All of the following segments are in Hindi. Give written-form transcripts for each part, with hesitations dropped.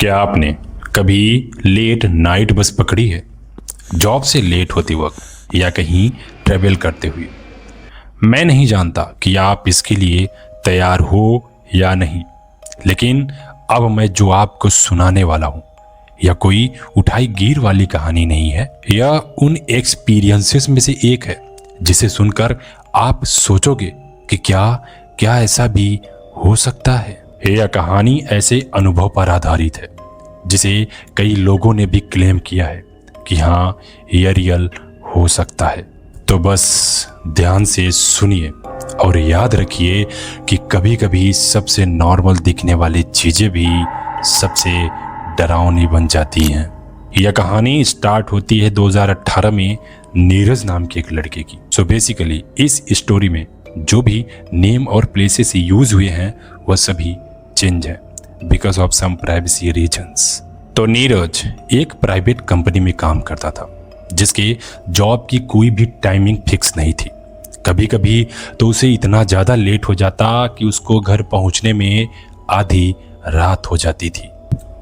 क्या आपने कभी लेट नाइट बस पकड़ी है? जॉब से लेट होते वक्त या कहीं ट्रेवल करते हुए? मैं नहीं जानता कि आप इसके लिए तैयार हो या नहीं, लेकिन अब मैं जो आपको सुनाने वाला हूं या कोई उठाई गिर वाली कहानी नहीं है। यह उन एक्सपीरियंसेस में से एक है जिसे सुनकर आप सोचोगे कि क्या क्या ऐसा भी हो सकता है। यह कहानी ऐसे अनुभव पर आधारित है जिसे कई लोगों ने भी क्लेम किया है कि हाँ, यह रियल हो सकता है। तो बस ध्यान से सुनिए और याद रखिए कि कभी कभी सबसे नॉर्मल दिखने वाली चीजें भी सबसे डरावनी बन जाती हैं। यह कहानी स्टार्ट होती है 2018 में नीरज नाम के एक लड़के की। सो बेसिकली इस स्टोरी में जो भी नेम और प्लेसेस यूज हुए हैं वह सभी चेंज है because of some privacy reasons. तो नीरज एक प्राइवेट कंपनी में काम करता था जिसके जॉब की कोई भी टाइमिंग फिक्स नहीं थी। कभी कभी तो उसे इतना ज़्यादा लेट हो जाता कि उसको घर पहुंचने में आधी रात हो जाती थी।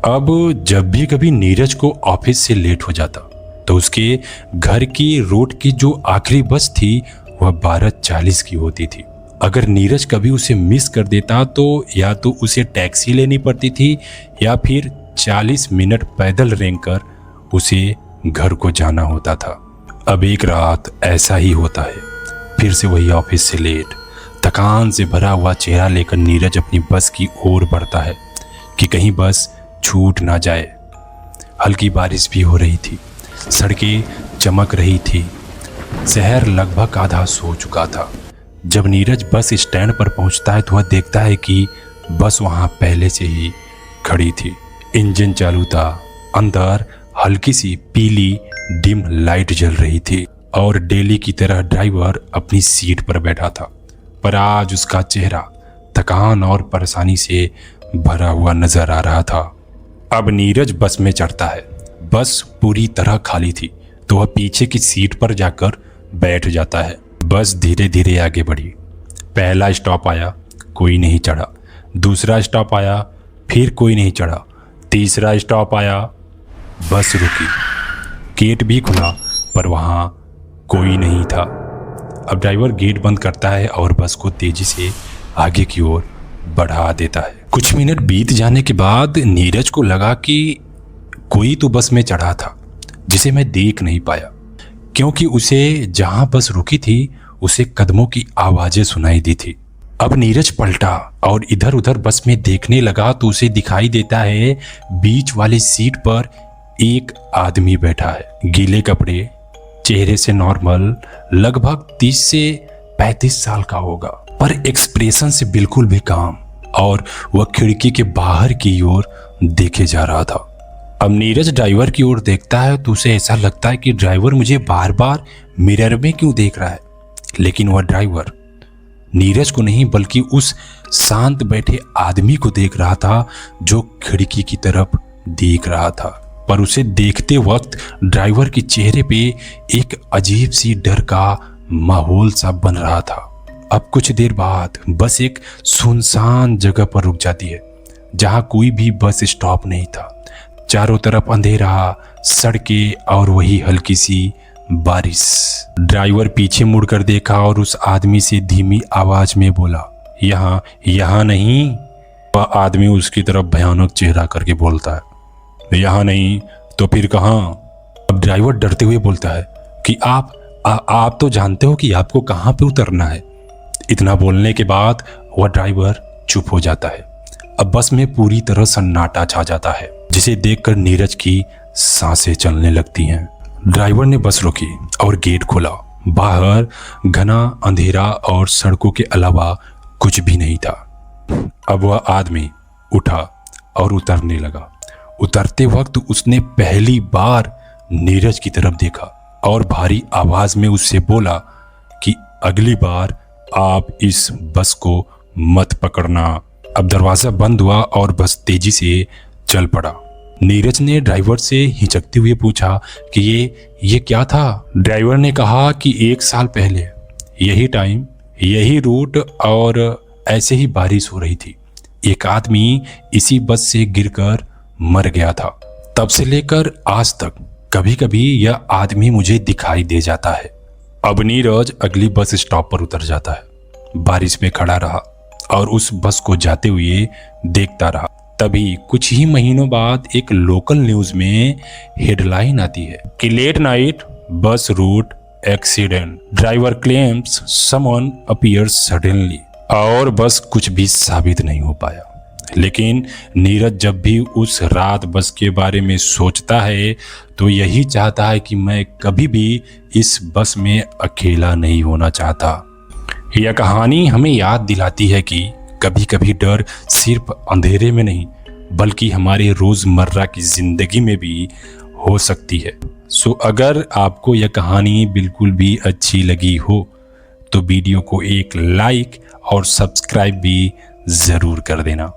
अब जब भी कभी नीरज को ऑफिस से लेट हो जाता तो उसके घर की रूट की जो आखिरी बस थी वह 12:40 की होती थी। अगर नीरज कभी उसे मिस कर देता तो या तो उसे टैक्सी लेनी पड़ती थी या फिर 40 मिनट पैदल रेंग कर उसे घर को जाना होता था। अब एक रात ऐसा ही होता है। फिर से वही ऑफिस से लेट, थकान से भरा हुआ चेहरा लेकर नीरज अपनी बस की ओर बढ़ता है कि कहीं बस छूट ना जाए। हल्की बारिश भी हो रही थी, सड़कें चमक रही थी, शहर लगभग आधा सो चुका था। जब नीरज बस स्टैंड पर पहुंचता है तो वह देखता है कि बस वहां पहले से ही खड़ी थी। इंजन चालू था, अंदर हल्की सी पीली डिम लाइट जल रही थी और डेली की तरह ड्राइवर अपनी सीट पर बैठा था। पर आज उसका चेहरा थकान और परेशानी से भरा हुआ नजर आ रहा था। अब नीरज बस में चढ़ता है। बस पूरी तरह खाली थी तो वह पीछे की सीट पर जाकर बैठ जाता है। बस धीरे धीरे आगे बढ़ी। पहला स्टॉप आया, कोई नहीं चढ़ा। दूसरा स्टॉप आया, फिर कोई नहीं चढ़ा। तीसरा स्टॉप आया, बस रुकी। गेट भी खुला पर वहाँ कोई नहीं था। अब ड्राइवर गेट बंद करता है और बस को तेजी से आगे की ओर बढ़ा देता है। कुछ मिनट बीत जाने के बाद नीरज को लगा कि कोई तो बस में चढ़ा था जिसे मैं देख नहीं पाया, क्योंकि उसे जहां बस रुकी थी उसे कदमों की आवाजें सुनाई दी थी। अब नीरज पलटा और इधर उधर बस में देखने लगा तो उसे दिखाई देता है बीच वाली सीट पर एक आदमी बैठा है। गीले कपड़े, चेहरे से नॉर्मल, लगभग 30 से 35 साल का होगा, पर एक्सप्रेशन से बिल्कुल भी काम, और वह खिड़की के बाहर की ओर देखे जा रहा था। अब नीरज ड्राइवर की ओर देखता है तो उसे ऐसा लगता है कि ड्राइवर मुझे बार बार मिरर में क्यों देख रहा है। लेकिन वह ड्राइवर नीरज को नहीं बल्कि उस शांत बैठे आदमी को देख रहा था जो खिड़की की तरफ देख रहा था। पर उसे देखते वक्त ड्राइवर के चेहरे पे एक अजीब सी डर का माहौल सा बन रहा था। अब कुछ देर बाद बस एक सुनसान जगह पर रुक जाती है जहां कोई भी बस स्टॉप नहीं था। चारों तरफ अंधेरा, सड़कें और वही हल्की सी बारिश। ड्राइवर पीछे मुड़कर देखा और उस आदमी से धीमी आवाज में बोला, यहाँ नहीं। वह आदमी उसकी तरफ भयानक चेहरा करके बोलता है, यहाँ नहीं तो फिर कहाँ? अब ड्राइवर डरते हुए बोलता है कि आप तो जानते हो कि आपको कहाँ पे उतरना है। इतना बोलने के बाद वह ड्राइवर चुप हो जाता है। अब बस में पूरी तरह सन्नाटा छा जाता है जिसे देखकर नीरज की सांसें चलने लगती हैं। ड्राइवर ने बस रोकी और गेट खोला। बाहर घना अंधेरा और सड़कों के अलावा कुछ भी नहीं था। अब वह आदमी उठा और उतरने लगा। उतरते वक्त उसने पहली बार नीरज की तरफ देखा और भारी आवाज में उससे बोला कि अगली बार आप इस बस को मत पकड़ना। अब दरवाजा बंद हुआ और बस तेजी से चल पड़ा। नीरज ने ड्राइवर से हिचकते हुए पूछा कि ये क्या था? ड्राइवर ने कहा कि 1 साल पहले यही टाइम, यही रूट और ऐसे ही बारिश हो रही थी। एक आदमी इसी बस से गिरकर मर गया था। तब से लेकर आज तक कभी कभी यह आदमी मुझे दिखाई दे जाता है। अब नीरज अगली बस स्टॉप पर उतर जाता है। बारिश में खड़ा रहा और उस बस को जाते हुए देखता रहा। तभी कुछ ही महीनों बाद एक लोकल न्यूज में हेडलाइन आती है कि late night bus route accident, driver claims someone appears suddenly. और बस कुछ भी साबित नहीं हो पाया। लेकिन नीरज जब भी उस रात बस के बारे में सोचता है तो यही चाहता है कि मैं कभी भी इस बस में अकेला नहीं होना चाहता। यह कहानी हमें याद दिलाती है कि कभी कभी डर सिर्फ अंधेरे में नहीं बल्कि हमारे रोजमर्रा की जिंदगी में भी हो सकती है। सो अगर आपको यह कहानी बिल्कुल भी अच्छी लगी हो तो वीडियो को एक लाइक और सब्सक्राइब भी ज़रूर कर देना।